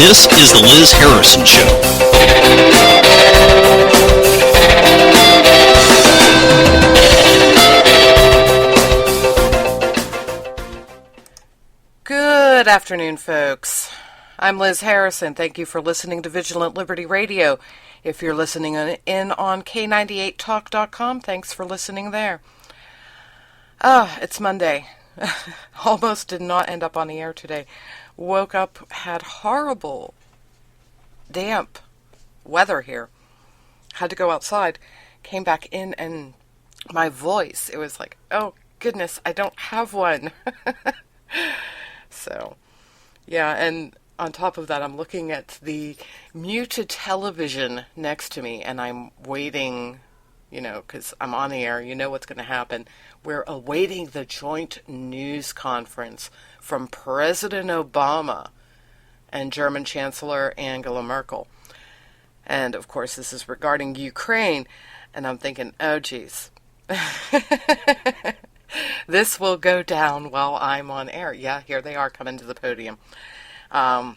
This is The Liz Harrison Show. Good afternoon, folks. I'm Liz Harrison. Thank you for listening to Vigilant Liberty Radio. If you're listening in on K98Talk.com, thanks for listening there. It's Monday. Almost did not end up on the air today. Woke up, had horrible, damp weather here. Had to go outside. Came back in and my voice, it was like, oh goodness, I don't have one. So, yeah, and on top of that, I'm looking at the muted television next to me, and I'm waiting, because I'm on the air, you know what's going to happen. We're awaiting the joint news conference from President Obama and German Chancellor Angela Merkel. And, of course, this is regarding Ukraine, and I'm thinking, oh, geez. This will go down while I'm on air. Yeah, here they are coming to the podium. Are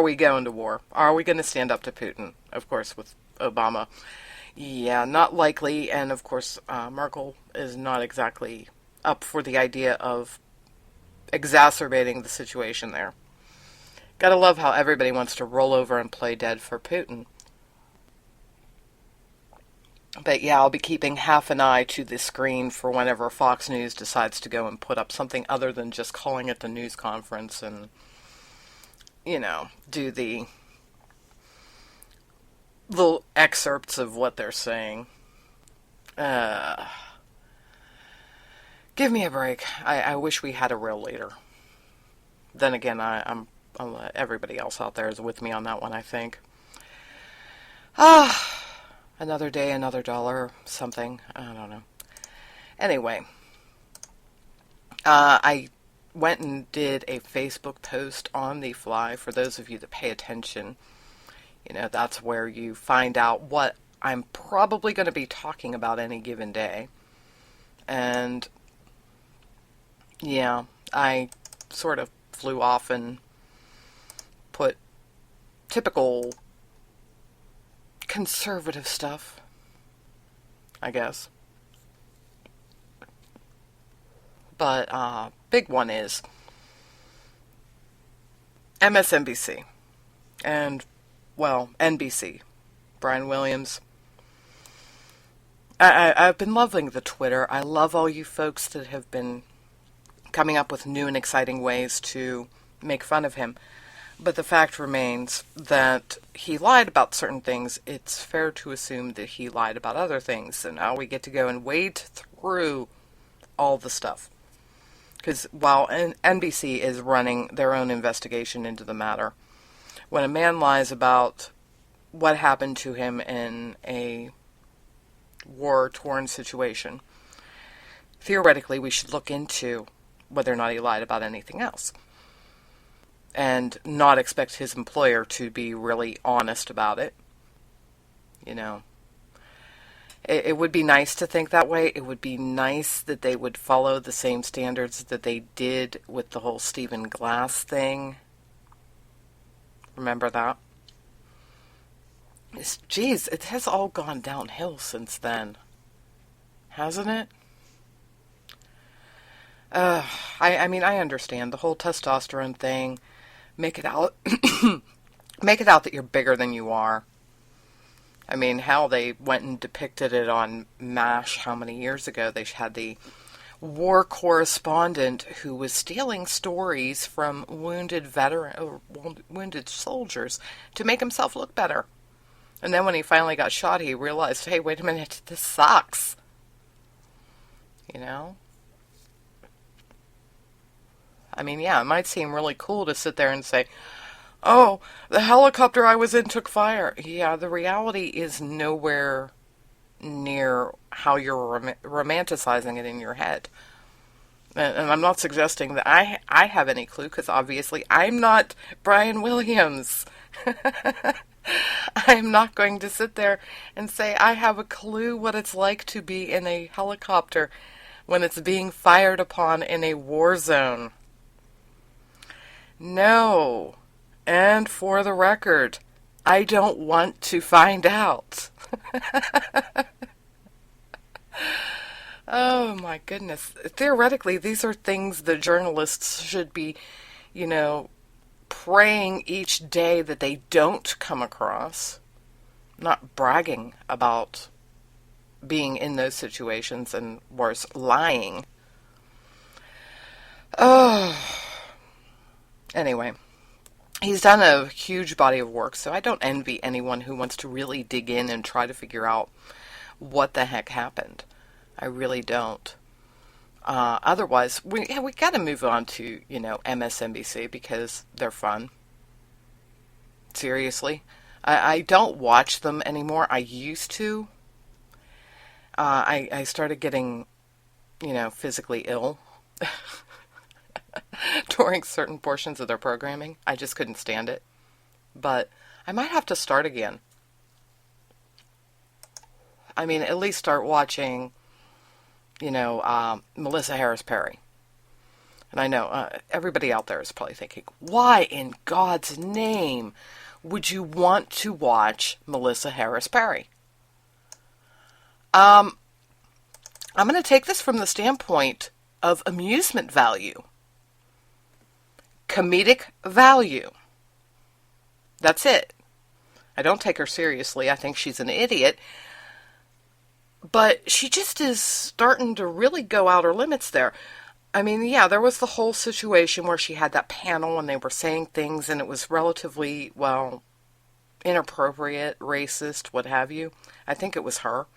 we going to war? Are we going to stand up to Putin? Of course, with Obama. Yeah, not likely. And, of course, Merkel is not exactly up for the idea of exacerbating the situation there. Gotta love how everybody wants to roll over and play dead for Putin. But yeah, I'll be keeping half an eye to the screen for whenever Fox News decides to go and put up something other than just calling it the news conference and, do the little excerpts of what they're saying. Give me a break. I wish we had a real leader. Then again, I'm everybody else out there is with me on that one, I think. Another day, another dollar, or something. I don't know. Anyway, I went and did a Facebook post on the fly. For those of you that pay attention, that's where you find out what I'm probably going to be talking about any given day. And, yeah, I sort of flew off and put typical conservative stuff, I guess. But big one is MSNBC and, NBC. Brian Williams. I've been loving the Twitter. I love all you folks that have been coming up with new and exciting ways to make fun of him. But the fact remains that he lied about certain things. It's fair to assume that he lied about other things. And now we get to go and wade through all the stuff. Because while NBC is running their own investigation into the matter, when a man lies about what happened to him in a war-torn situation, theoretically we should look into whether or not he lied about anything else. And not expect his employer to be really honest about it. It would be nice to think that way. It would be nice that they would follow the same standards that they did with the whole Stephen Glass thing. Remember that? Geez, it has all gone downhill since then. Hasn't it? I understand the whole testosterone thing. Make it out that you're bigger than you are. I mean, how they went and depicted it on MASH how many years ago. They had the war correspondent who was stealing stories from wounded soldiers to make himself look better. And then when he finally got shot, he realized, hey, wait a minute, this sucks. I mean, yeah, it might seem really cool to sit there and say, oh, the helicopter I was in took fire. Yeah, the reality is nowhere near how you're romanticizing it in your head. And I'm not suggesting that I have any clue, because obviously I'm not Brian Williams. I'm not going to sit there and say I have a clue what it's like to be in a helicopter when it's being fired upon in a war zone. No. And for the record, I don't want to find out. Oh my goodness. Theoretically, these are things the journalists should be, you know, praying each day that they don't come across, not bragging about being in those situations and worse, lying. Oh, anyway, he's done a huge body of work, so I don't envy anyone who wants to really dig in and try to figure out what the heck happened. I really don't. Otherwise, we got to move on to, MSNBC because they're fun. Seriously. I don't watch them anymore. I used to. I started getting, physically ill during certain portions of their programming. I just couldn't stand it. But I might have to start again. I mean, at least start watching, Melissa Harris Perry. And I know everybody out there is probably thinking, why in God's name would you want to watch Melissa Harris Perry? I'm going to take this from the standpoint of amusement value. Comedic value. That's it. I don't take her seriously. I think she's an idiot. But she just is starting to really go out her limits there. I mean, yeah, there was the whole situation where she had that panel and they were saying things and it was relatively, inappropriate, racist, what have you. I think it was her.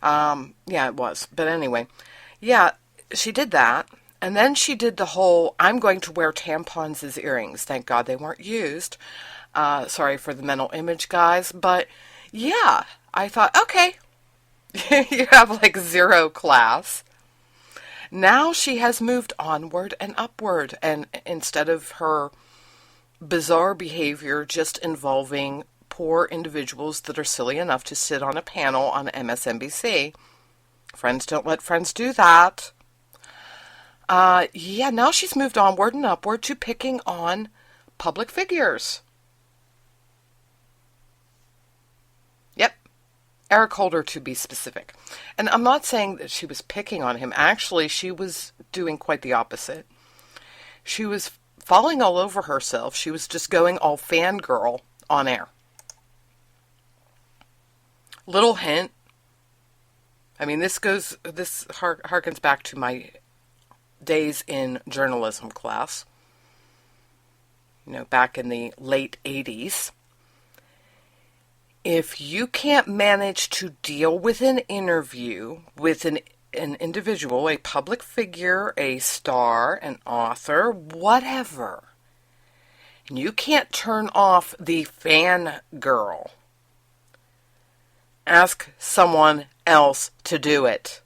Yeah, it was. But anyway, yeah, she did that. And then she did the whole, I'm going to wear tampons as earrings. Thank God they weren't used. Sorry for the mental image, guys. But yeah, I thought, okay, you have like zero class. Now she has moved onward and upward. And instead of her bizarre behavior just involving poor individuals that are silly enough to sit on a panel on MSNBC, friends don't let friends do that. Yeah, now she's moved onward and upward to picking on public figures. Yep. Eric Holder, to be specific. And I'm not saying that she was picking on him. Actually, she was doing quite the opposite. She was falling all over herself. She was just going all fangirl on air. Little hint. I mean, this harkens back to my days in journalism class. Back in the late 80s. If you can't manage to deal with an interview with an individual, a public figure, a star, an author, whatever, and you can't turn off the fangirl, ask someone else to do it.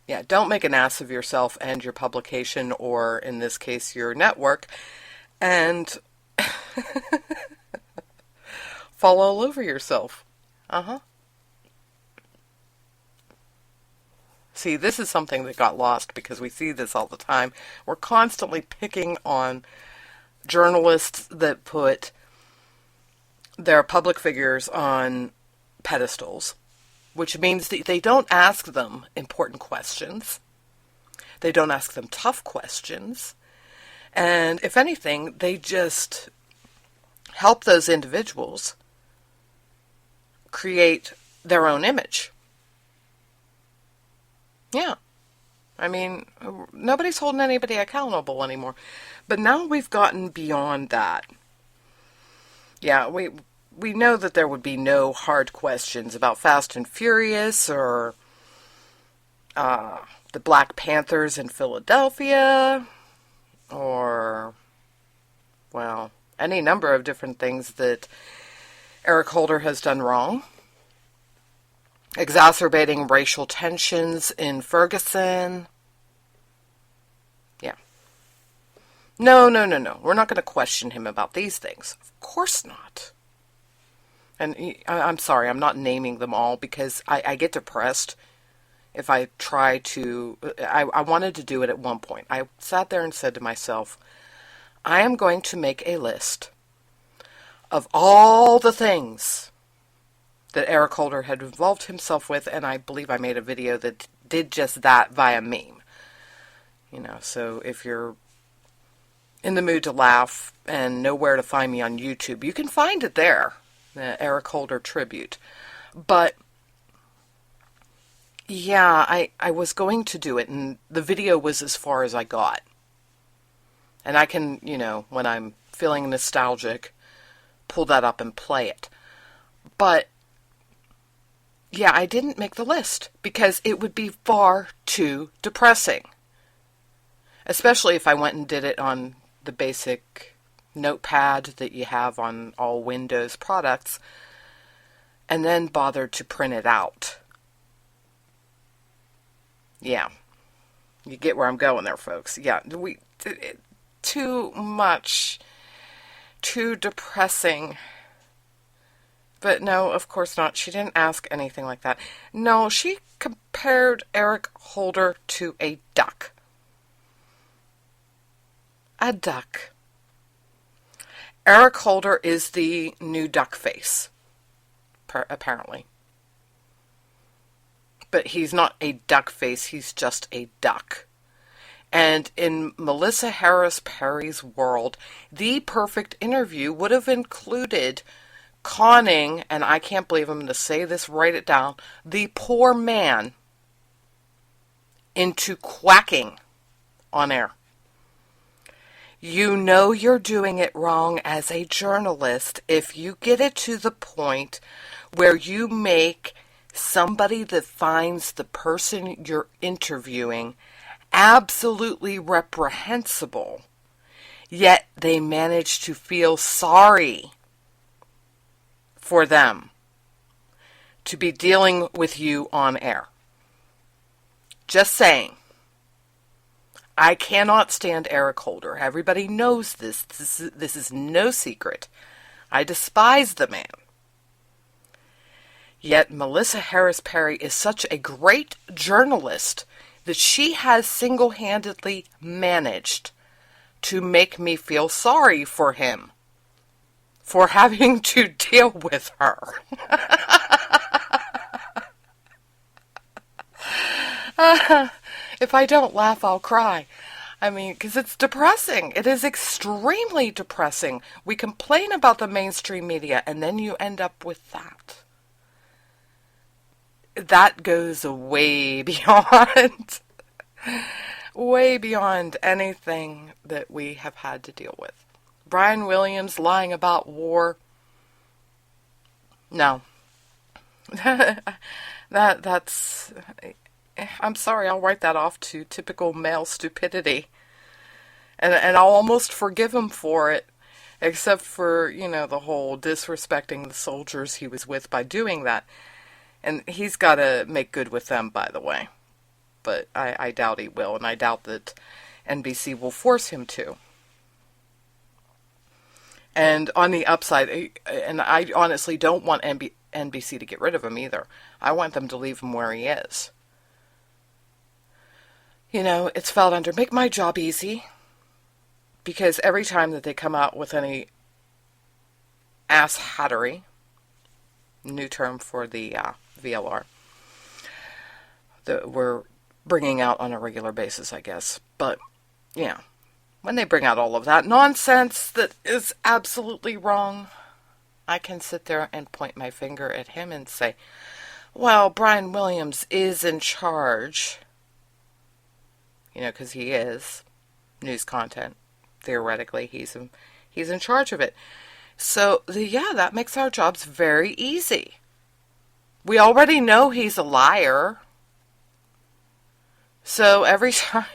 Yeah, don't make an ass of yourself and your publication, or in this case, your network, and fall all over yourself. See, this is something that got lost because we see this all the time. We're constantly picking on journalists that put their public figures on pedestals, which means that they don't ask them important questions. They don't ask them tough questions. And if anything, they just help those individuals create their own image. Yeah. I mean, nobody's holding anybody accountable anymore. But now we've gotten beyond that. Yeah, we know that there would be no hard questions about Fast and Furious or the Black Panthers in Philadelphia or, any number of different things that Eric Holder has done wrong. Exacerbating racial tensions in Ferguson. Yeah. No. We're not going to question him about these things. Of course not. And I'm sorry, I'm not naming them all because I get depressed if I try to... I wanted to do it at one point. I sat there and said to myself, I am going to make a list of all the things that Eric Holder had involved himself with, and I believe I made a video that did just that via meme. So if you're in the mood to laugh and know where to find me on YouTube, you can find it there, the Eric Holder tribute. But yeah, I was going to do it, and the video was as far as I got. And I can, when I'm feeling nostalgic, pull that up and play it. But yeah, I didn't make the list because it would be far too depressing. Especially if I went and did it on the basic notepad that you have on all Windows products, and then bothered to print it out. Yeah. You get where I'm going there, folks. Yeah, too much, too depressing. But no, of course not. She didn't ask anything like that. No, she compared Eric Holder to a duck. A duck. Eric Holder is the new duck face, apparently. But he's not a duck face, he's just a duck. And in Melissa Harris Perry's world, the perfect interview would have included conning, and I can't believe I'm going to say this, write it down, the poor man into quacking on air. You know you're doing it wrong as a journalist if you get it to the point where you make somebody that finds the person you're interviewing absolutely reprehensible, yet they manage to feel sorry for them to be dealing with you on air. Just saying. I cannot stand Eric Holder. Everybody knows this. This is no secret. I despise the man. Yet Melissa Harris Perry is such a great journalist that she has single-handedly managed to make me feel sorry for him for having to deal with her. If I don't laugh, I'll cry. I mean, because it's depressing. It is extremely depressing. We complain about the mainstream media, and then you end up with that. That goes way beyond, way beyond anything that we have had to deal with. Brian Williams lying about war. No. That's... I'm sorry, I'll write that off to typical male stupidity. And I'll almost forgive him for it, except for, the whole disrespecting the soldiers he was with by doing that. And he's got to make good with them, by the way. But I doubt he will, and I doubt that NBC will force him to. And on the upside, and I honestly don't want NBC to get rid of him either. I want them to leave him where he is. It's felt under make my job easy, because every time that they come out with any ass hattery, new term for the VLR, that we're bringing out on a regular basis, I guess. But, yeah, when they bring out all of that nonsense that is absolutely wrong, I can sit there and point my finger at him and say, well, Brian Williams is in charge. Because he is news content. Theoretically, he's in charge of it. So, that makes our jobs very easy. We already know he's a liar. So, every time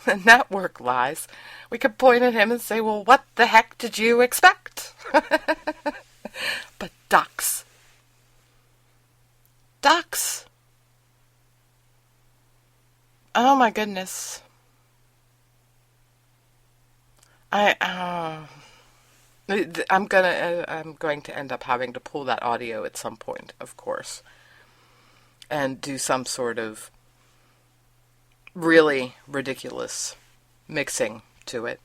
the network lies, we could point at him and say, well, what the heck did you expect? But ducks. Ducks. Oh my goodness. I'm going to end up having to pull that audio at some point, of course, and do some sort of really ridiculous mixing to it.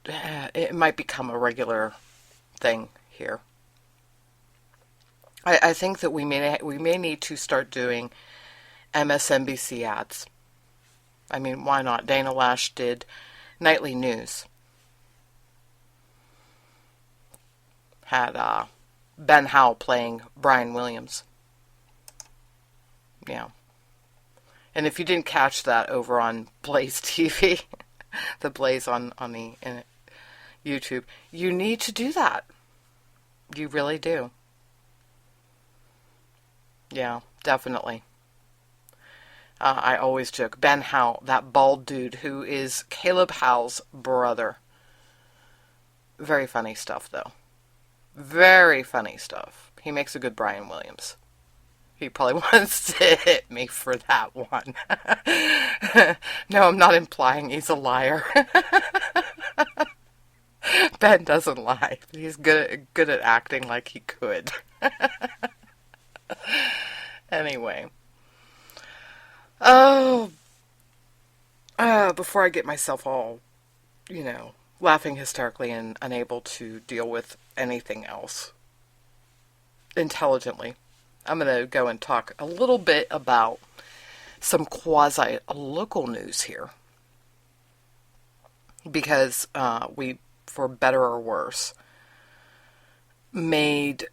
it might become a regular thing here. I think that we may need to start doing MSNBC ads. I mean, why not? Dana Lash did nightly news. Had Ben Howell playing Brian Williams. Yeah. And if you didn't catch that over on Blaze TV, the Blaze on the YouTube, you need to do that. You really do. Yeah, definitely. I always joke. Ben Howell, that bald dude who is Caleb Howell's brother. Very funny stuff, though. Very funny stuff. He makes a good Brian Williams. He probably wants to hit me for that one. No, I'm not implying he's a liar. Ben doesn't lie. He's good at acting like he could. Anyway. Oh. Before I get myself all, laughing hysterically and unable to deal with anything else intelligently, I'm going to go and talk a little bit about some quasi-local news here. Because we, for better or worse, made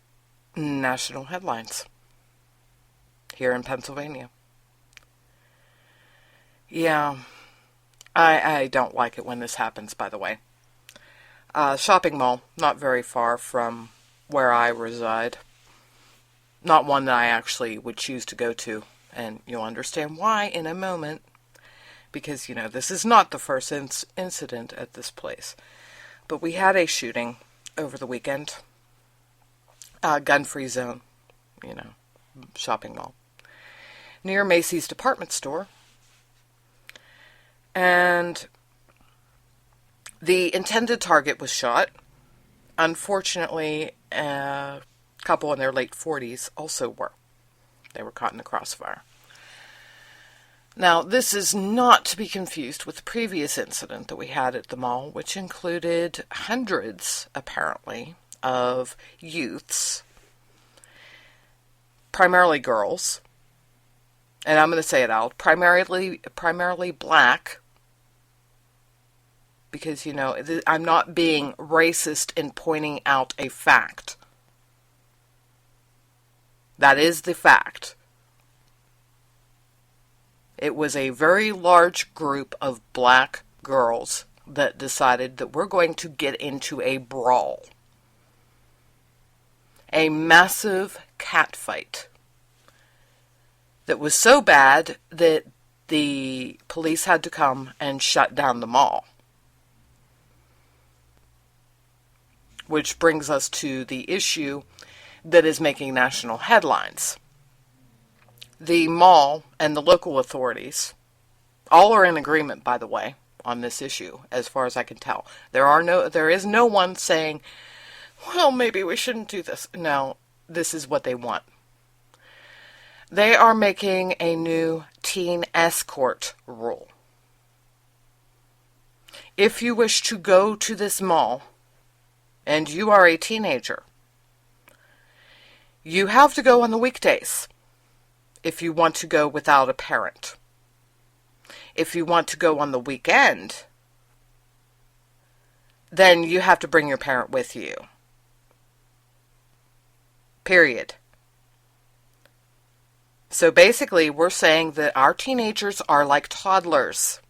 national headlines here in Pennsylvania. Yeah, I don't like it when this happens, by the way. Shopping mall, not very far from where I reside. Not one that I actually would choose to go to, and you'll understand why in a moment. Because, this is not the first incident at this place. But we had a shooting over the weekend. Gun-free zone, shopping mall. Near Macy's department store. And the intended target was shot. Unfortunately, a couple in their late 40s also were. They were caught in the crossfire. Now, this is not to be confused with the previous incident that we had at the mall, which included hundreds, apparently, of youths, primarily girls, and I'm going to say it out, primarily black, because, I'm not being racist in pointing out a fact. That is the fact. It was a very large group of black girls that decided that we're going to get into a brawl. A massive catfight that was so bad that the police had to come and shut down the mall. Which brings us to the issue that is making national headlines. The mall and the local authorities all are in agreement, by the way, on this issue, as far as I can tell. There is no one saying, well, maybe we shouldn't do this. No, this is what they want. They are making a new teen escort rule. If you wish to go to this mall and you are a teenager, you have to go on the weekdays if you want to go without a parent. If you want to go on the weekend, then you have to bring your parent with you. Period. So basically, we're saying that our teenagers are like toddlers.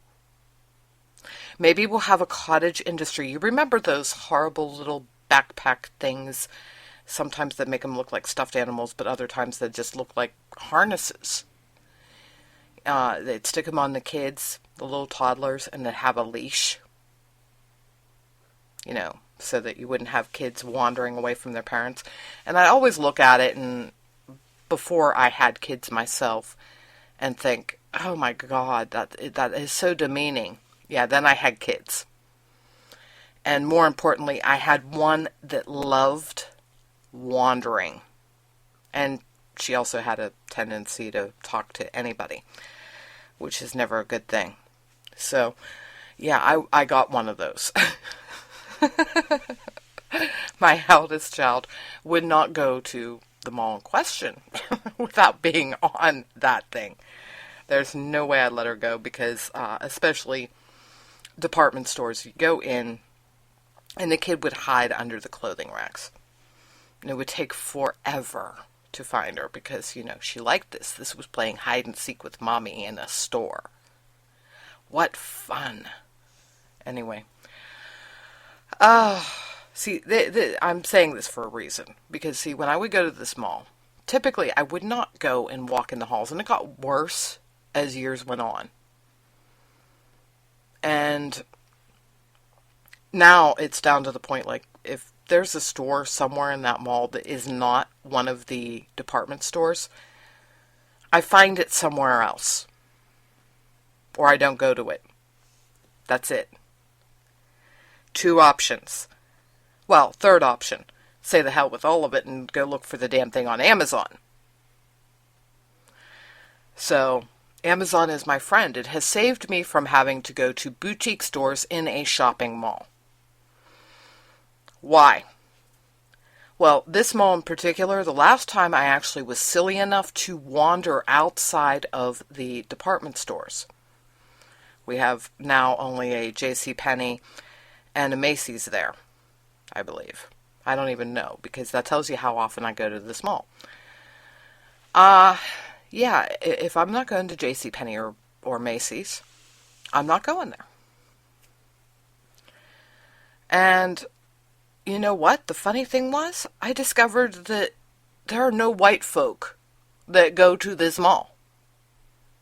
Maybe we'll have a cottage industry. You remember those horrible little backpack things? Sometimes that make them look like stuffed animals, but other times they just look like harnesses. They'd stick them on the kids, the little toddlers, and they'd have a leash. So that you wouldn't have kids wandering away from their parents. And I always look at it, and before I had kids myself, and think, oh my God, that is so demeaning. Yeah, then I had kids. And more importantly, I had one that loved wandering. And she also had a tendency to talk to anybody, which is never a good thing. So, yeah, I got one of those. My eldest child would not go to the mall in question without being on that thing. There's no way I'd let her go because, especially department stores, you go in and the kid would hide under the clothing racks. And it would take forever to find her because, she liked this. This was playing hide and seek with mommy in a store. What fun. Anyway. See, I'm saying this for a reason. Because, see, when I would go to this mall, typically I would not go and walk in the halls. And it got worse as years went on. And now it's down to the point, like, if there's a store somewhere in that mall that is not one of the department stores, I find it somewhere else. Or I don't go to it. That's it. 2 options. Well, 3rd option. Say the hell with all of it and go look for the damn thing on Amazon. So, Amazon is my friend. It has saved me from having to go to boutique stores in a shopping mall. Why? Well, this mall in particular, the last time I actually was silly enough to wander outside of the department stores. We have now only a JCPenney and a Macy's there, I believe. I don't even know, because that tells you how often I go to this mall. Yeah, if I'm not going to JCPenney or Macy's, I'm not going there. And you know what? The funny thing was, I discovered that there are no white folk that go to this mall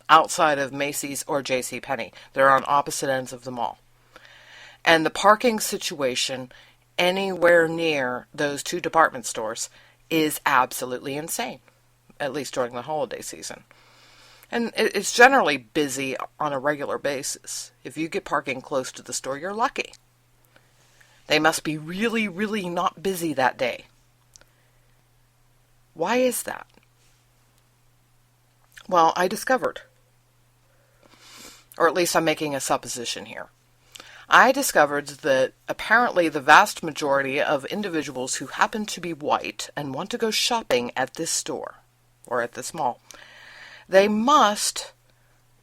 outside of Macy's or JCPenney. They're on opposite ends of the mall. And the parking situation anywhere near those 2 department stores is absolutely insane, at least during the holiday season. And it's generally busy on a regular basis. If you get parking close to the store, you're lucky. They must be really, really not busy that day. Why is that? Well, I discovered, or at least I'm making a supposition here. I discovered that apparently the vast majority of individuals who happen to be white and want to go shopping at this store, or at this mall, they must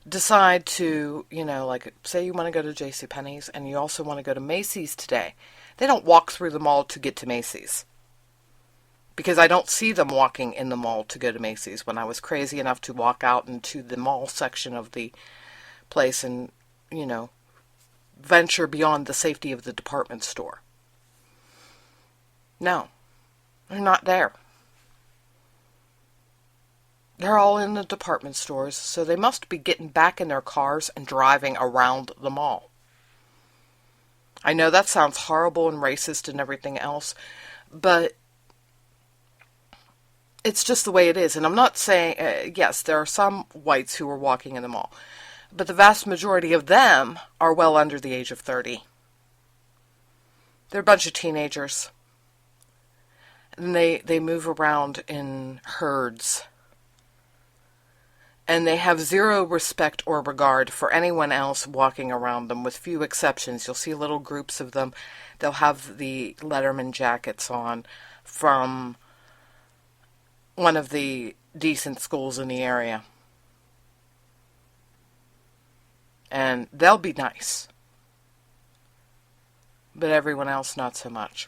decide to, like, say you want to go to JCPenney's and you also want to go to Macy's today. They don't walk through the mall to get to Macy's. Because I don't see them walking in the mall to go to Macy's when I was crazy enough to walk out into the mall section of the place and, venture beyond the safety of the department store. No, they're not there. They're all in the department stores, so they must be getting back in their cars and driving around the mall. I know that sounds horrible and racist and everything else, but it's just the way it is. And I'm not saying, yes, there are some whites who are walking in the mall, but the vast majority of them are well under the age of 30. They're a bunch of teenagers. And they move around in herds. And they have zero respect or regard for anyone else walking around them, with few exceptions. You'll see little groups of them. They'll have the Letterman jackets on from one of the decent schools in the area. And they'll be nice. But everyone else, not so much.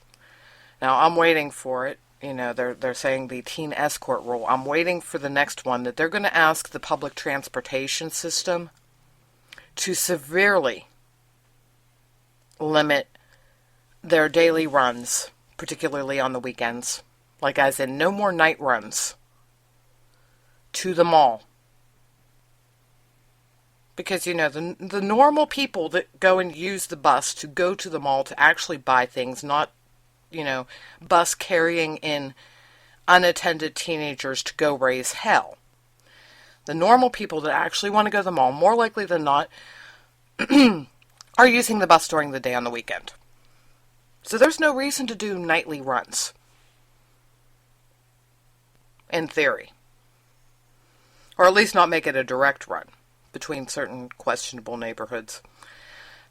Now, I'm waiting for it. They're saying the teen escort rule. I'm waiting for the next one, that they're going to ask the public transportation system to severely limit their daily runs, particularly on the weekends. Like, as in, no more night runs to the mall. Because, the normal people that go and use the bus to go to the mall to actually buy things, not bus carrying in unattended teenagers to go raise hell. The normal people that actually want to go to the mall, more likely than not, are using the bus during the day on the weekend. So there's no reason to do nightly runs. In theory. Or at least not make it a direct run between certain questionable neighborhoods.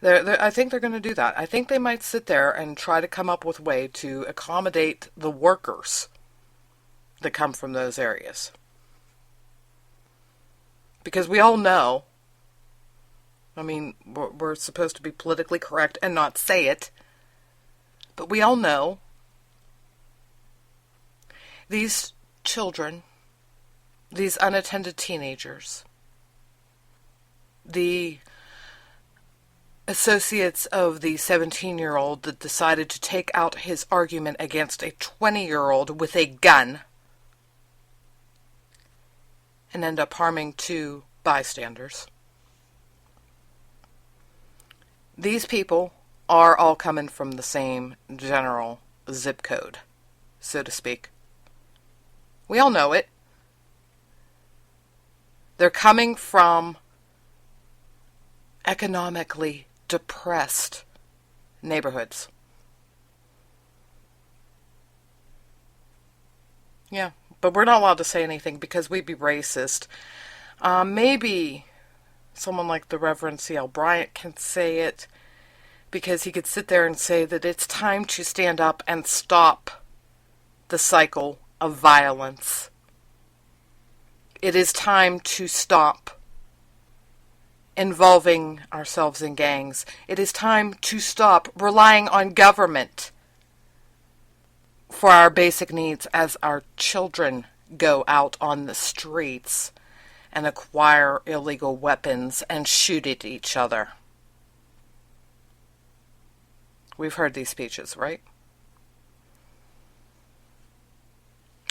I think they're going to do that. I think they might sit there and try to come up with a way to accommodate the workers that come from those areas. Because we all know, I mean, we're supposed to be politically correct and not say it, but we all know these children, these unattended teenagers, the associates of the 17-year-old that decided to take out his argument against a 20-year-old with a gun and end up harming 2 bystanders. These people are all coming from the same general zip code, so to speak. We all know it. They're coming from economically depressed neighborhoods. Yeah, but we're not allowed to say anything because we'd be racist. Maybe someone like the Reverend C.L. Bryant can say it, because he could sit there and say that it's time to stand up and stop the cycle of violence. It is time to stop involving ourselves in gangs. It is time to stop relying on government for our basic needs as our children go out on the streets and acquire illegal weapons and shoot at each other. We've heard these speeches, right?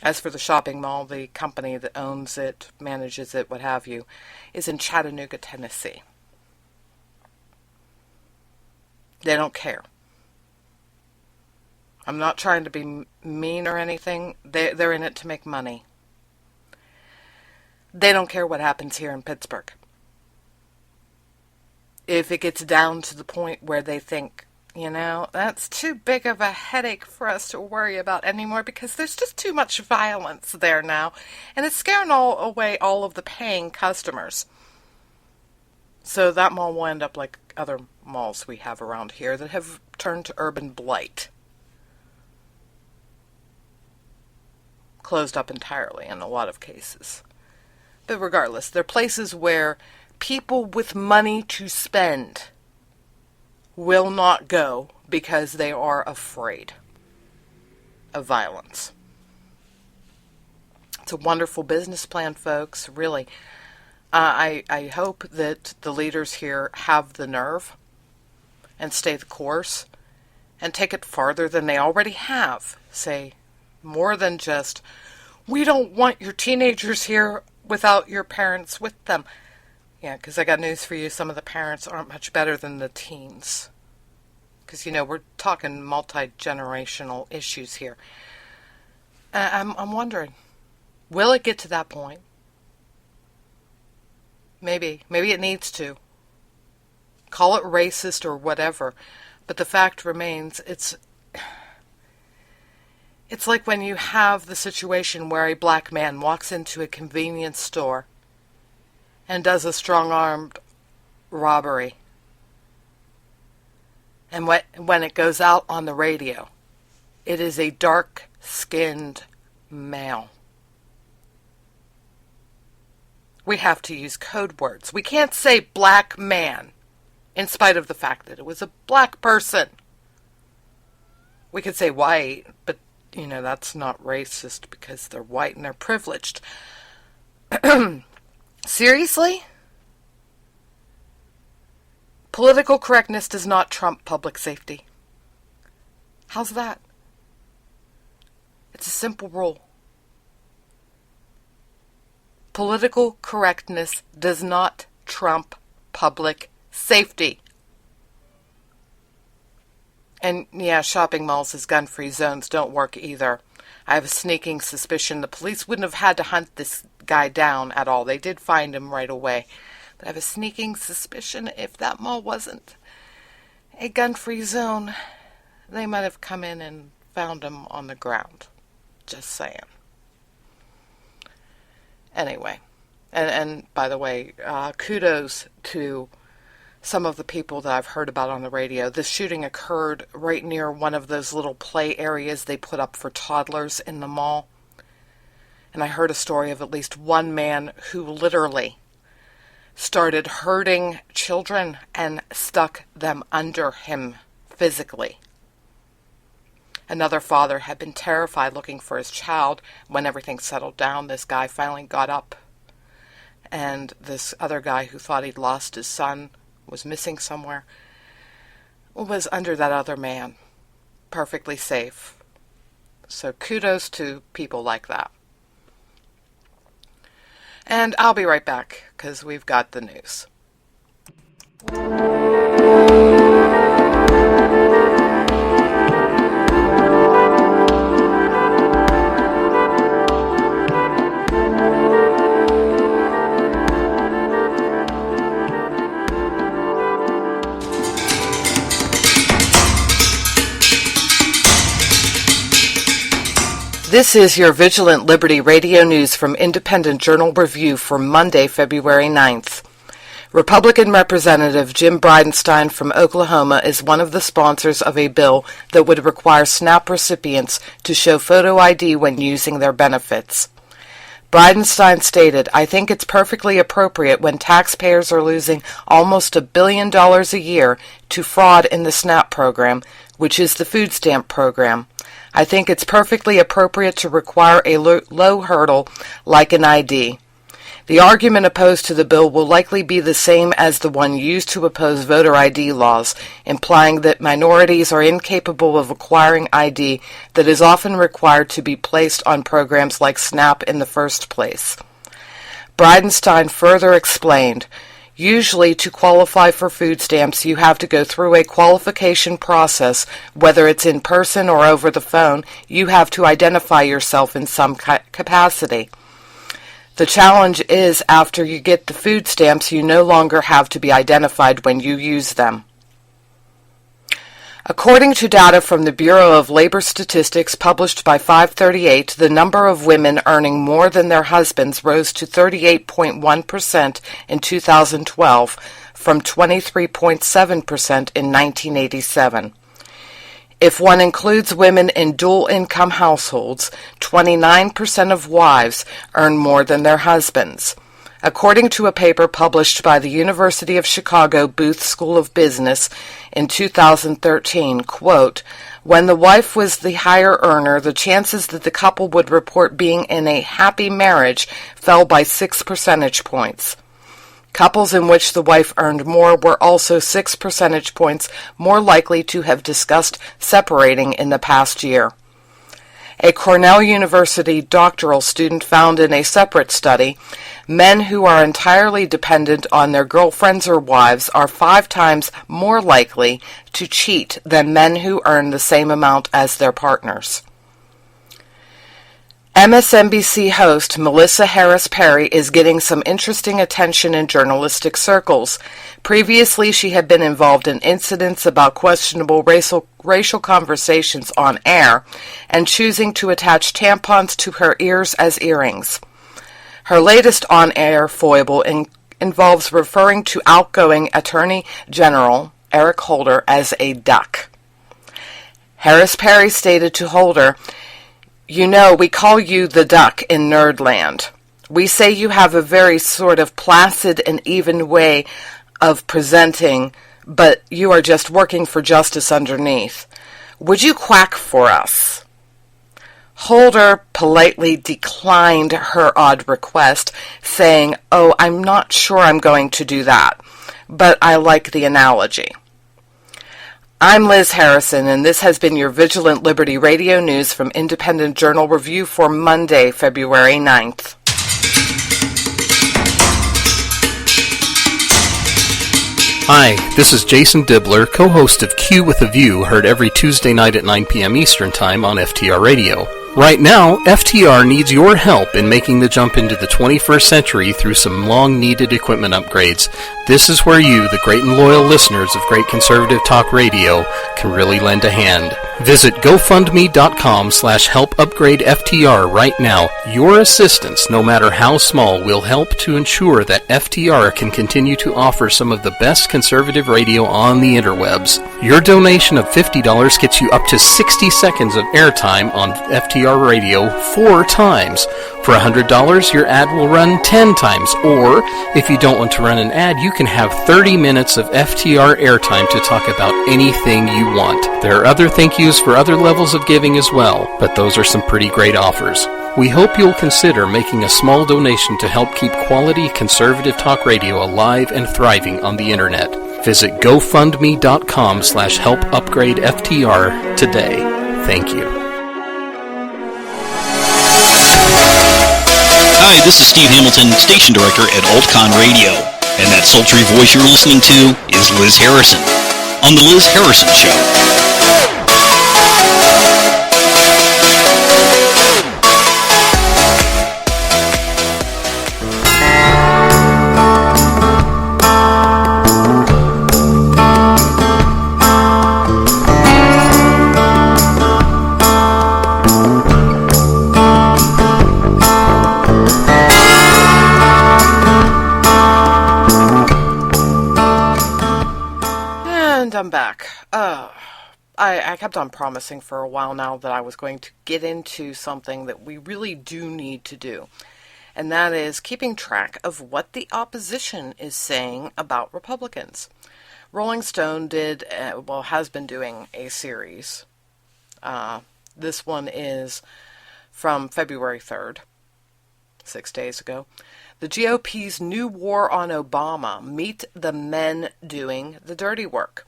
As for the shopping mall, the company that owns it, manages it, what have you, is in Chattanooga, Tennessee. They don't care. I'm not trying to be mean or anything. They're in it to make money. They don't care what happens here in Pittsburgh. If it gets down to the point where they think, you know, that's too big of a headache for us to worry about anymore because there's just too much violence there now. And it's scaring away all of the paying customers. So that mall will end up like other malls we have around here that have turned to urban blight. Closed up entirely in a lot of cases. But regardless, they're places where people with money to spend will not go because they are afraid of violence. It's a wonderful business plan, folks, really. I hope that the leaders here have the nerve and stay the course and take it farther than they already have. Say, more than just, we don't want your teenagers here without your parents with them. Yeah, because I got news for you. Some of the parents aren't much better than the teens. Because, you know, we're talking multi-generational issues here. I'm wondering, will it get to that point? Maybe. Maybe it needs to. Call it racist or whatever. But the fact remains, it's like when you have the situation where a black man walks into a convenience store and does a strong-armed robbery. And when it goes out on the radio, it is a dark-skinned male. We have to use code words. We can't say black man, in spite of the fact that it was a black person. We could say white, but, you know, that's not racist because they're white and they're privileged. Seriously? Political correctness does not trump public safety. How's that? It's a simple rule. Political correctness does not trump public safety. And yeah, shopping malls as gun-free zones don't work either. I have a sneaking suspicion the police wouldn't have had to hunt this guy down at all. They did find him right away. But I have a sneaking suspicion if that mall wasn't a gun-free zone, they might have come in and found him on the ground. Just saying. Anyway, and by the way, kudos to some of the people that I've heard about on the radio. This shooting occurred right near one of those little play areas they put up for toddlers in the mall. And I heard a story of at least one man who literally started hurting children and stuck them under him physically. Another father had been terrified looking for his child. When everything settled down, this guy finally got up. And this other guy who thought he'd lost his son, was missing somewhere, was under that other man, perfectly safe. So kudos to people like that. And I'll be right back, because we've got the news. This is your Vigilant Liberty Radio News from Independent Journal Review for Monday, February 9th. Republican Representative Jim Bridenstine from Oklahoma is one of the sponsors of a bill that would require SNAP recipients to show photo ID when using their benefits. Bridenstine stated, "I think it's perfectly appropriate when taxpayers are losing almost $1 billion a year to fraud in the SNAP program, which is the food stamp program. I think it's perfectly appropriate to require a low hurdle like an ID. The argument opposed to the bill will likely be the same as the one used to oppose voter ID laws, implying that minorities are incapable of acquiring ID that is often required to be placed on programs like SNAP in the first place." Bridenstine further explained, "Usually, to qualify for food stamps, you have to go through a qualification process. Whether it's in person or over the phone, you have to identify yourself in some capacity. The challenge is, after you get the food stamps, you no longer have to be identified when you use them." According to data from the Bureau of Labor Statistics published by 538, the number of women earning more than their husbands rose to 38.1% in 2012 from 23.7% in 1987. If one includes women in dual-income households, 29% of wives earn more than their husbands. According to a paper published by the University of Chicago Booth School of Business in 2013, quote, "When the wife was the higher earner, the chances that the couple would report being in a happy marriage fell by 6 percentage points. Couples in which the wife earned more were also 6 percentage points more likely to have discussed separating in the past year." A Cornell University doctoral student found in a separate study, men who are entirely dependent on their girlfriends or wives are 5 times more likely to cheat than men who earn the same amount as their partners. MSNBC host Melissa Harris Perry is getting some interesting attention in journalistic circles. Previously, she had been involved in incidents about questionable racial conversations on air and choosing to attach tampons to her ears as earrings. Her latest on-air foible involves referring to outgoing Attorney General Eric Holder as a duck. Harris Perry stated to Holder, "You know, we call you the duck in Nerdland. We say you have a very sort of placid and even way of presenting, but you are just working for justice underneath. Would you quack for us?" Holder politely declined her odd request, saying, "Oh, I'm not sure I'm going to do that, but I like the analogy." I'm Liz Harrison, and this has been your Vigilant Liberty Radio News from Independent Journal Review for Monday, February 9th. Hi, this is Jason Dibbler, co-host of Q with a View, heard every Tuesday night at 9 p.m. Eastern Time on FTR Radio. Right now, FTR needs your help in making the jump into the 21st century through some long-needed equipment upgrades. This is where you, the great and loyal listeners of Great Conservative Talk Radio, can really lend a hand. Visit GoFundMe.com/helpupgradeFTR right now. Your assistance, no matter how small, will help to ensure that FTR can continue to offer some of the best conservative radio on the interwebs. Your donation of $50 gets you up to 60 seconds of airtime on FTR radio 4 times. For $100, your ad will run 10 times, or if you don't want to run an ad, you can have 30 minutes of FTR airtime to talk about anything you want. There are other thank yous for other levels of giving as well, but those are some pretty great offers. We hope you'll consider making a small donation to help keep quality conservative talk radio alive and thriving on the internet. Visit GoFundMe.com/helpupgradeFTR today. Thank you. Hi, this is Steve Hamilton, Station Director at AltCon Radio, and that sultry voice you're listening to is Liz Harrison on The Liz Harrison Show. I'm back. I kept on promising for a while now that I was going to get into something that we really do need to do, and that is keeping track of what the opposition is saying about Republicans. Rolling Stone has been doing a series. This one is from February 3rd, 6 days ago. The GOP's new war on Obama. Meet the men doing the dirty work.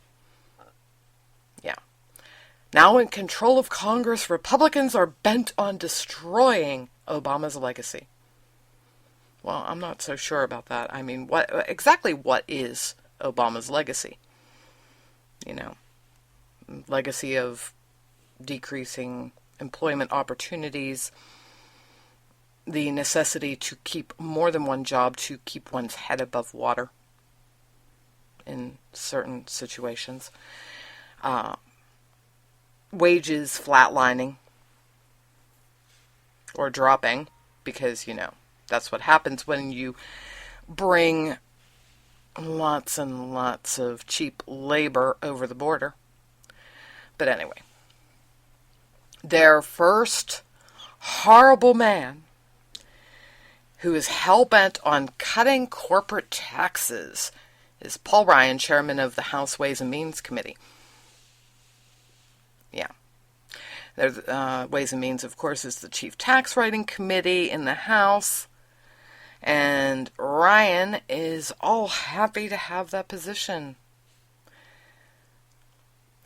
Now in control of Congress, Republicans are bent on destroying Obama's legacy. Well, I'm not so sure about that. I mean, what is Obama's legacy? Legacy of decreasing employment opportunities, the necessity to keep more than one job to keep one's head above water in certain situations. Wages flatlining or dropping, because, that's what happens when you bring lots and lots of cheap labor over the border. But anyway, their first horrible man who is hell-bent on cutting corporate taxes is Paul Ryan, chairman of the House Ways and Means Committee. Yeah. There's Ways and Means, of course, is the chief tax writing committee in the House. And Ryan is all happy to have that position.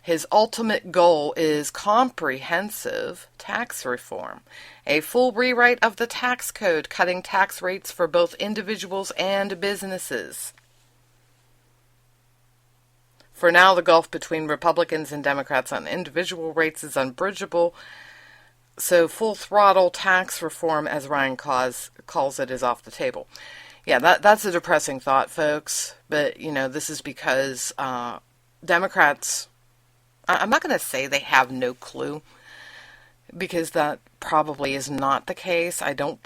His ultimate goal is comprehensive tax reform, a full rewrite of the tax code, cutting tax rates for both individuals and businesses. For now, the gulf between Republicans and Democrats on individual rates is unbridgeable, so full throttle tax reform, as Ryan calls it, is off the table. Yeah, that's a depressing thought, folks. But, this is because Democrats, I'm not going to say they have no clue, because that probably is not the case. I know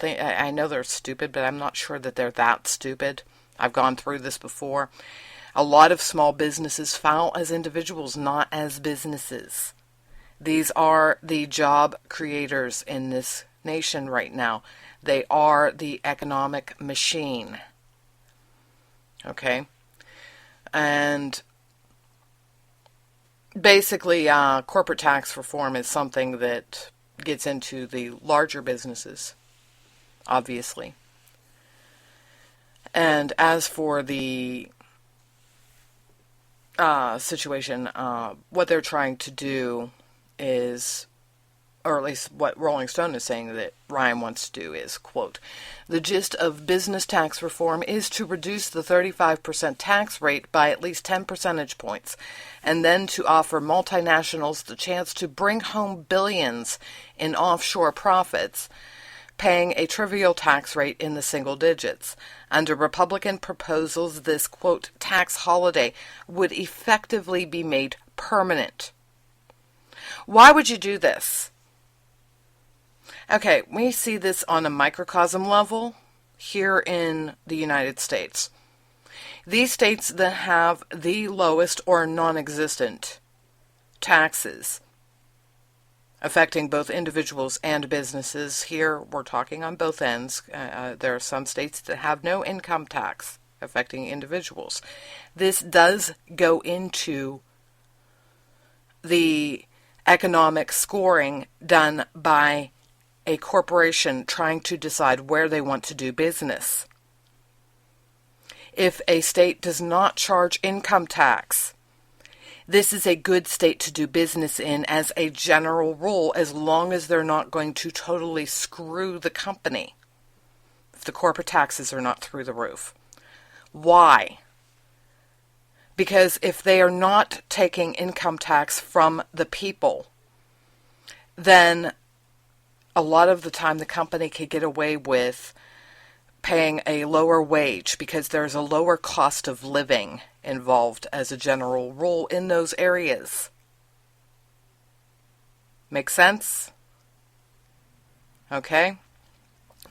they're stupid, but I'm not sure that they're that stupid. I've gone through this before. A lot of small businesses file as individuals, not as businesses. These are the job creators in this nation right now. They are the economic machine. Okay? And basically, corporate tax reform is something that gets into the larger businesses, obviously. And as for the situation, what they're trying to do is, or at least what Rolling Stone is saying that Ryan wants to do is, quote, the gist of business tax reform is to reduce the 35% tax rate by at least 10 percentage points, and then to offer multinationals the chance to bring home billions in offshore profits, paying a trivial tax rate in the single digits. Under Republican proposals, this, quote, tax holiday would effectively be made permanent. Why would you do this? Okay, we see this on a microcosm level here in the United States. These states that have the lowest or non-existent taxes affecting both individuals and businesses. Here we're talking on both ends. There are some states that have no income tax affecting individuals. This does go into the economic scoring done by a corporation trying to decide where they want to do business. If a state does not charge income tax, this is a good state to do business in as a general rule, as long as they're not going to totally screw the company if the corporate taxes are not through the roof. Why? Because if they are not taking income tax from the people, then a lot of the time the company could get away with paying a lower wage because there's a lower cost of living involved as a general rule in those areas. Make sense? Okay?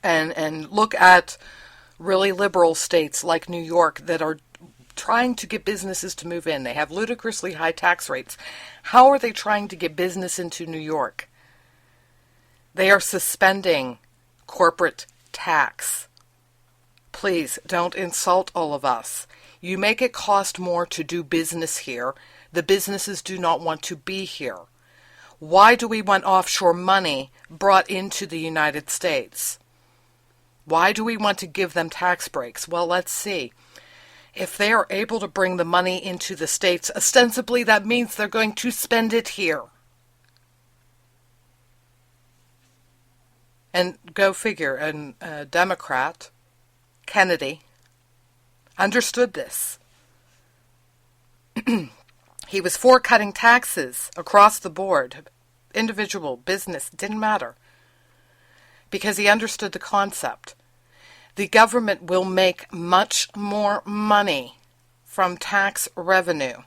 And look at really liberal states like New York that are trying to get businesses to move in. They have ludicrously high tax rates. How are they trying to get business into New York? They are suspending corporate tax. Please don't insult all of us. You make it cost more to do business here. The businesses do not want to be here. Why do we want offshore money brought into the United States? Why do we want to give them tax breaks? Well, let's see. If they are able to bring the money into the States, ostensibly that means they're going to spend it here. And go figure, a Democrat, Kennedy, understood this. He was for cutting taxes across the board, individual, business, didn't matter, because he understood the concept. The government will make much more money from tax revenue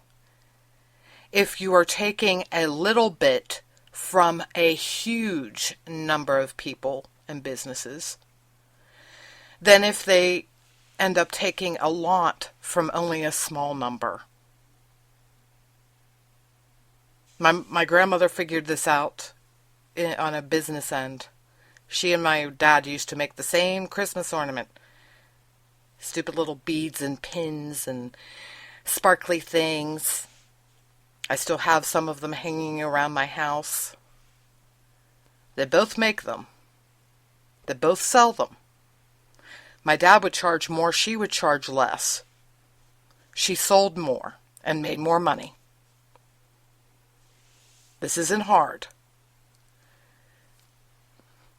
if you are taking a little bit from a huge number of people and businesses than if they end up taking a lot from only a small number. My grandmother figured this out on a business end. She and my dad used to make the same Christmas ornament. Stupid little beads and pins and sparkly things. I still have some of them hanging around my house. They both make them. They both sell them. My dad would charge more, she would charge less. She sold more and made more money. This isn't hard.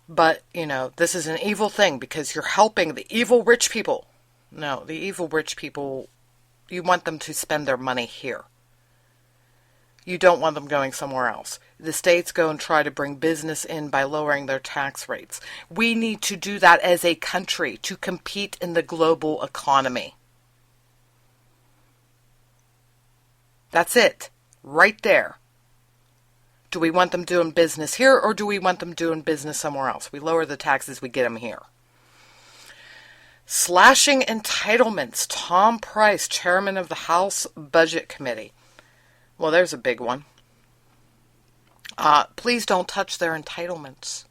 But, this is an evil thing because you're helping the evil rich people. No, the evil rich people, you want them to spend their money here. You don't want them going somewhere else. The states go and try to bring business in by lowering their tax rates. We need to do that as a country to compete in the global economy. That's it. Right there. Do we want them doing business here or do we want them doing business somewhere else? We lower the taxes, we get them here. Slashing entitlements. Tom Price, chairman of the House Budget Committee. Well, there's a big one. Please don't touch their entitlements.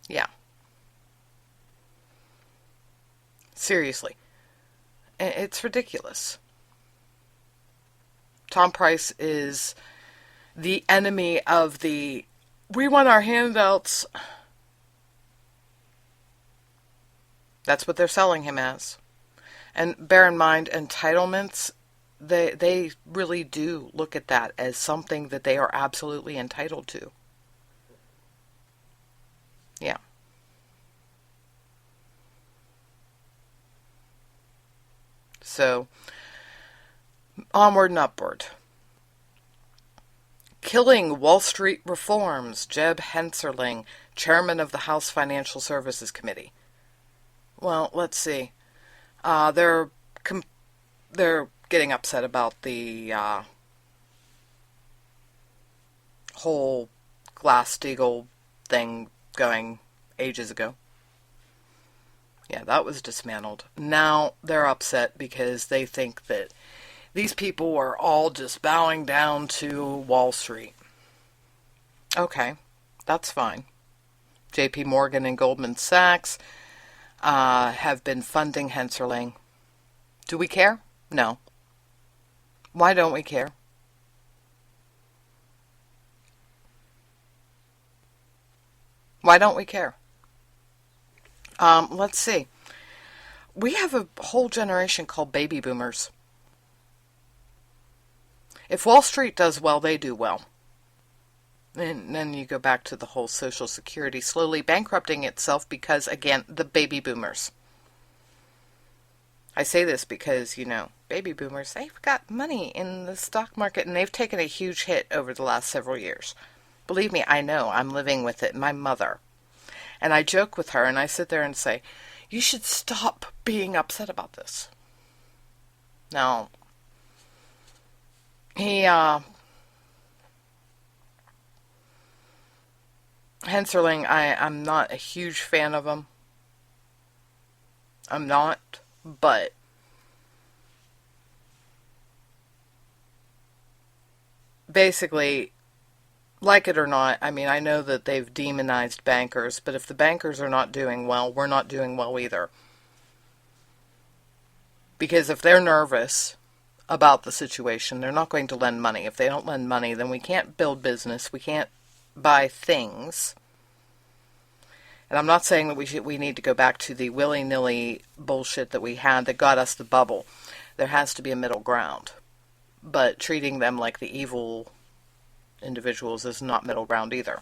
Yeah. Seriously. It's ridiculous. Tom Price is the enemy of we want our handouts. That's what they're selling him as. And bear in mind, entitlements, they really do look at that as something that they are absolutely entitled to. Yeah. So, onward and upward. Killing Wall Street reforms. Jeb Hensarling, chairman of the House Financial Services Committee. Well, let's see. They're getting upset about the whole Glass-Steagall thing going ages ago. Yeah, that was dismantled. Now they're upset because they think that these people are all just bowing down to Wall Street. Okay, that's fine. JP Morgan and Goldman Sachs have been funding Hensarling. Do we care? No. Why don't we care? Why don't we care? Let's see. We have a whole generation called baby boomers. If Wall Street does well, they do well. And then you go back to the whole Social Security slowly bankrupting itself because, again, the baby boomers. I say this because, baby boomers, they've got money in the stock market and they've taken a huge hit over the last several years. Believe me, I know. I'm living with it. My mother. And I joke with her and I sit there and say, you should stop being upset about this. Now, Hensarling, I'm not a huge fan of him. I'm not, but basically, like it or not, I mean, I know that they've demonized bankers, but if the bankers are not doing well, we're not doing well either. Because if they're nervous about the situation, they're not going to lend money. If they don't lend money, then we can't build business, we can't buy things. And I'm not saying that we need to go back to the willy-nilly bullshit that we had that got us the bubble. There has to be a middle ground. But treating them like the evil individuals is not middle ground either.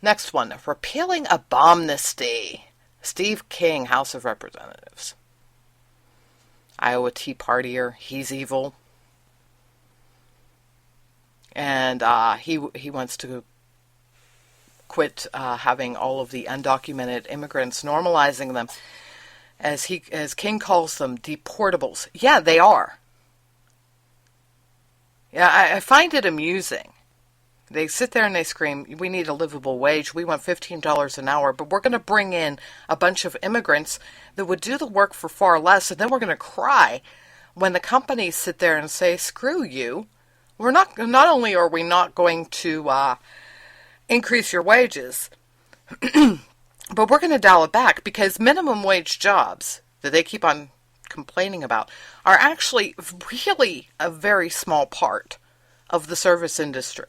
Next one. Repealing Obamnesty. Steve King, House of Representatives. Iowa Tea Partier. He's evil. And he wants to quit having all of the undocumented immigrants, normalizing them, as King calls them, deportables. Yeah, they are. Yeah, I find it amusing. They sit there and they scream, we need a livable wage, we want $15 an hour, but we're going to bring in a bunch of immigrants that would do the work for far less, and then we're going to cry when the companies sit there and say, screw you. Not only are we not going to increase your wages, but we're going to dial it back, because minimum wage jobs that they keep on complaining about are actually really a very small part of the service industry.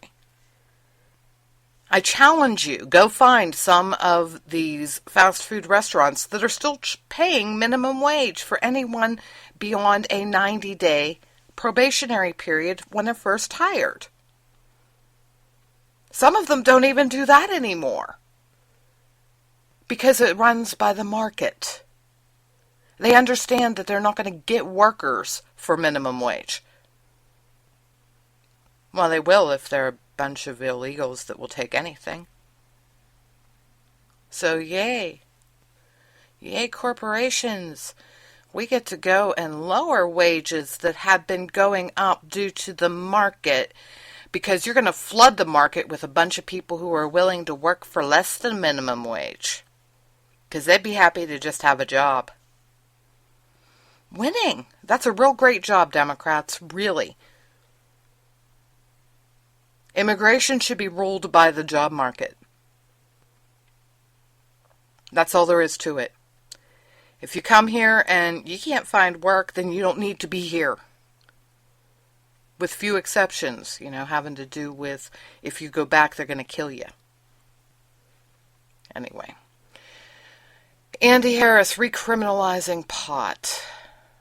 I challenge you, go find some of these fast food restaurants that are still paying minimum wage for anyone beyond a 90-day probationary period when they're first hired. Some of them don't even do that anymore because it runs by the market. They understand that they're not going to get workers for minimum wage. Well, they will if they're a bunch of illegals that will take anything. So yay. Yay, corporations. We get to go and lower wages that had been going up due to the market, because you're going to flood the market with a bunch of people who are willing to work for less than minimum wage, because they'd be happy to just have a job. Winning. That's a real great job, Democrats, really. Immigration should be ruled by the job market. That's all there is to it. If you come here and you can't find work, then you don't need to be here. With few exceptions, having to do with if you go back, they're going to kill you. Anyway. Andy Harris recriminalizing pot.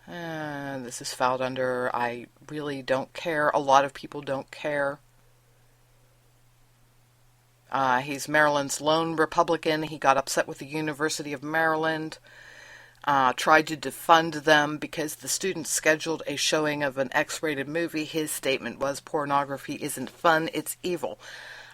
This is filed under I really don't care. A lot of people don't care. He's Maryland's lone Republican. He got upset with the University of Maryland. Tried to defund them because the students scheduled a showing of an X-rated movie. His statement was, pornography isn't fun, it's evil.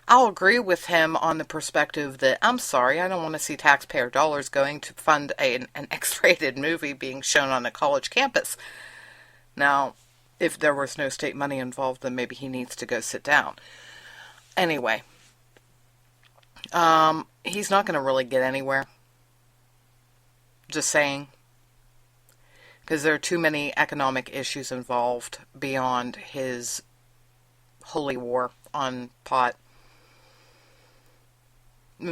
I'll agree with him on the perspective that, I'm sorry, I don't want to see taxpayer dollars going to fund an X-rated movie being shown on a college campus. Now, if there was no state money involved, then maybe he needs to go sit down. Anyway, he's not going to really get anywhere. Just saying. Because there are too many economic issues involved beyond his holy war on pot.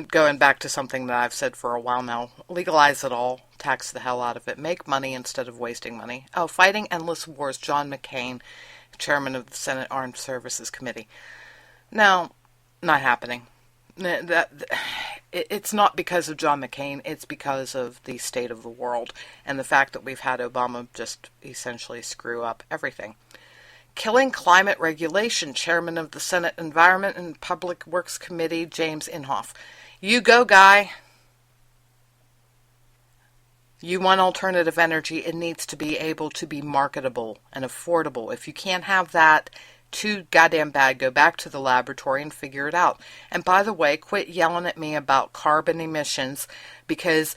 Going back to something that I've said for a while now. Legalize it all. Tax the hell out of it. Make money instead of wasting money. Oh, fighting endless wars. John McCain, chairman of the Senate Armed Services Committee. No, not happening. It's not because of John McCain. It's because of the state of the world and the fact that we've had Obama just essentially screw up everything. Killing climate regulation. Chairman of the Senate Environment and Public Works Committee, James Inhofe. You go, guy. You want alternative energy. It needs to be able to be marketable and affordable. If you can't have that, too goddamn bad. Go back to the laboratory and figure it out. And by the way, quit yelling at me about carbon emissions, because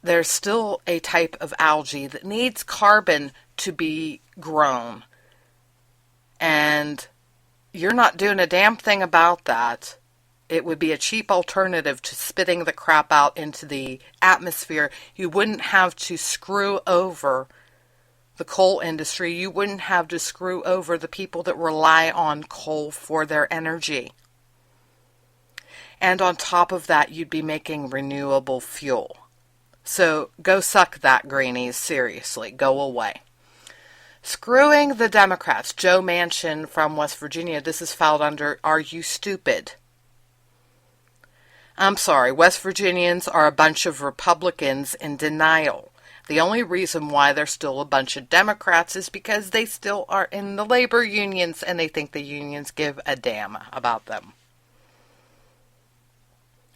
there's still a type of algae that needs carbon to be grown. And you're not doing a damn thing about that. It would be a cheap alternative to spitting the crap out into the atmosphere. You wouldn't have to screw over the coal industry. You wouldn't have to screw over the people that rely on coal for their energy. And on top of that, you'd be making renewable fuel. So go suck that, Greenies. Seriously, go away. Screwing the Democrats. Joe Manchin from West Virginia. This is filed under, are you stupid? I'm sorry, West Virginians are a bunch of Republicans in denial. The only reason why they're still a bunch of Democrats is because they still are in the labor unions and they think the unions give a damn about them.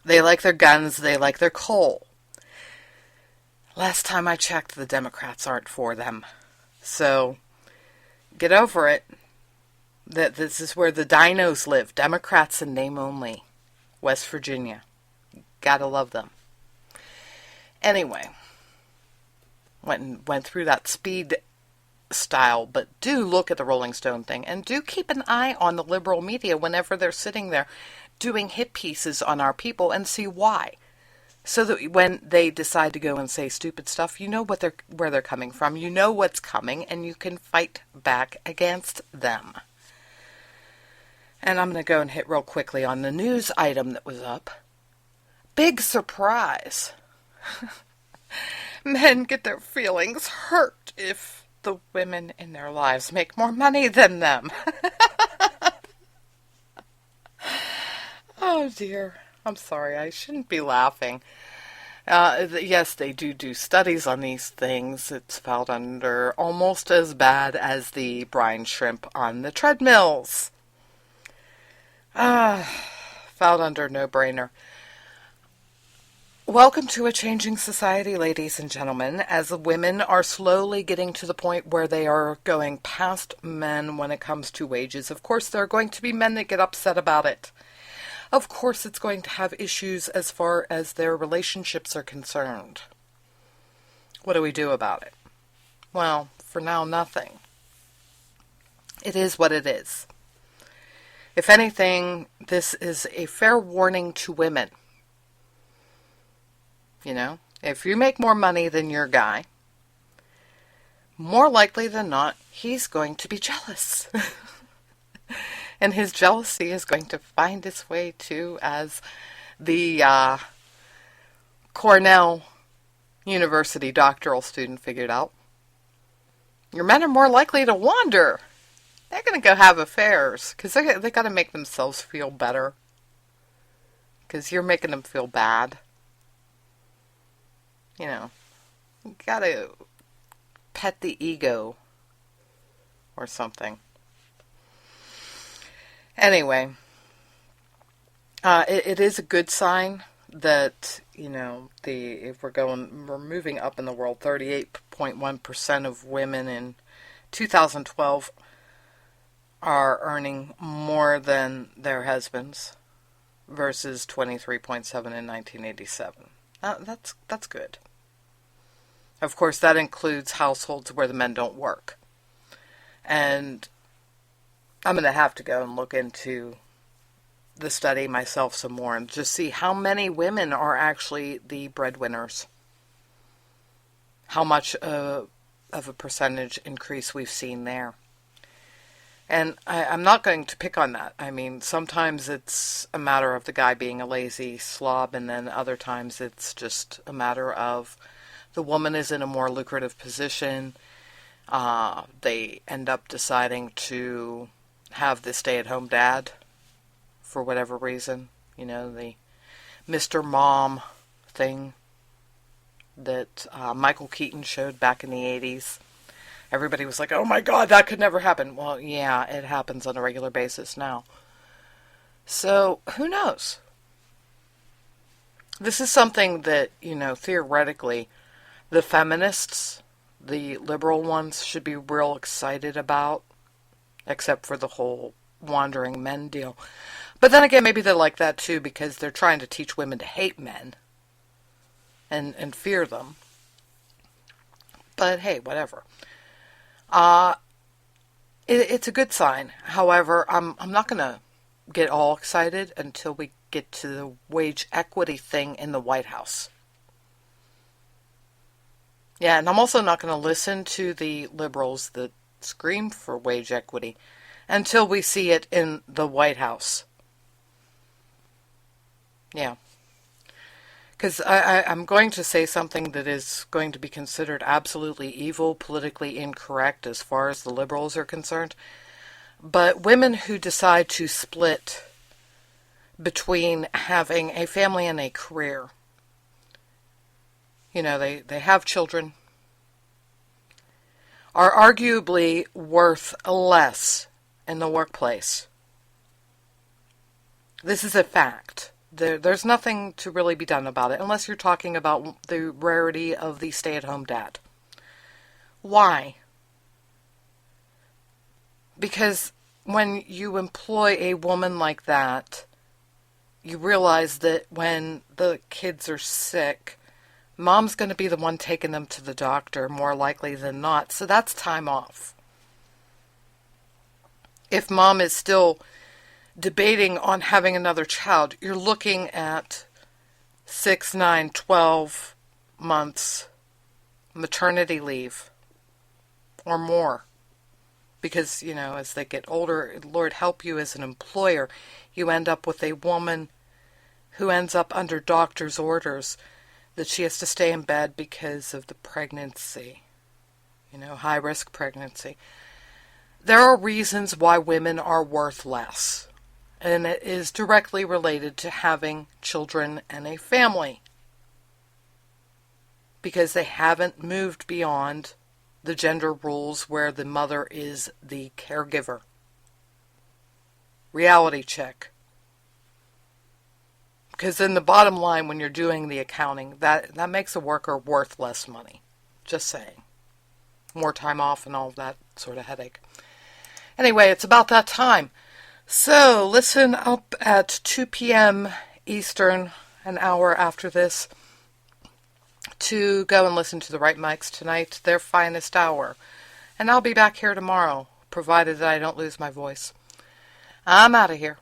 They like their guns, they like their coal. Last time I checked, the Democrats aren't for them. So, get over it. This is where the dinos live. Democrats in name only. West Virginia. Gotta love them. Anyway. Went through that speed style, but do look at the Rolling Stone thing, and do keep an eye on the liberal media whenever they're sitting there doing hit pieces on our people, and see why. So that when they decide to go and say stupid stuff, you know where they're coming from, you know what's coming, and you can fight back against them. And I'm going to go and hit real quickly on the news item that was up. Big surprise. Men get their feelings hurt if the women in their lives make more money than them. Oh dear. I'm sorry, I shouldn't be laughing. Yes, they do studies on these things. It's filed under almost as bad as the brine shrimp on the treadmills. Filed under no-brainer. Welcome to a changing society, ladies and gentlemen, as women are slowly getting to the point where they are going past men when it comes to wages. Of course, there are going to be men that get upset about it. Of course, it's going to have issues as far as their relationships are concerned. What do we do about it? Well, for now, nothing. It is what it is. If anything, this is a fair warning to women. You know, if you make more money than your guy, more likely than not, he's going to be jealous. And his jealousy is going to find its way to, as the Cornell University doctoral student figured out, your men are more likely to wander. They're going to go have affairs because they got to make themselves feel better. Because you're making them feel bad. You know, you gotta pet the ego or something. Anyway, it is a good sign that, you know, we're moving up in the world. 38.1% of women in 2012 are earning more than their husbands versus 23.7 in 1987. That's good. Of course, that includes households where the men don't work. And I'm going to have to go and look into the study myself some more and just see how many women are actually the breadwinners. How much of a percentage increase we've seen there. And I'm not going to pick on that. I mean, sometimes it's a matter of the guy being a lazy slob, and then other times it's just a matter of the woman is in a more lucrative position. They end up deciding to have the stay-at-home dad for whatever reason. You know, the Mr. Mom thing that Michael Keaton showed back in the 80s. Everybody was like, oh my God, that could never happen. Well, yeah, it happens on a regular basis now. So, who knows? This is something that, you know, theoretically, the feminists, the liberal ones, should be real excited about, except for the whole wandering men deal. But then again, maybe they're like that too, because they're trying to teach women to hate men and fear them. But hey, whatever. It's a good sign. However, I'm not going to get all excited until we get to the wage equity thing in the White House. Yeah, and I'm also not going to listen to the liberals that scream for wage equity until we see it in the White House. Yeah. Because I'm going to say something that is going to be considered absolutely evil, politically incorrect as far as the liberals are concerned. But women who decide to split between having a family and a career, you know, they have children, are arguably worth less in the workplace. This is a fact. There's nothing to really be done about it, unless you're talking about the rarity of the stay-at-home dad. Why? Because when you employ a woman like that, you realize that when the kids are sick, mom's going to be the one taking them to the doctor more likely than not. So that's time off. If mom is still debating on having another child, you're looking at 6, 9, 12 months maternity leave or more. Because, you know, as they get older, Lord help you as an employer, you end up with a woman who ends up under doctor's orders that she has to stay in bed because of the pregnancy, you know, high-risk pregnancy. There are reasons why women are worth less. And it is directly related to having children and a family. Because they haven't moved beyond the gender rules where the mother is the caregiver. Reality check. Because in the bottom line, when you're doing the accounting, that makes a worker worth less money. Just saying. More time off and all of that sort of headache. Anyway, it's about that time. So, listen up at 2 p.m. Eastern, an hour after this, to go and listen to the Right Mics tonight, their finest hour. And I'll be back here tomorrow, provided that I don't lose my voice. I'm out of here.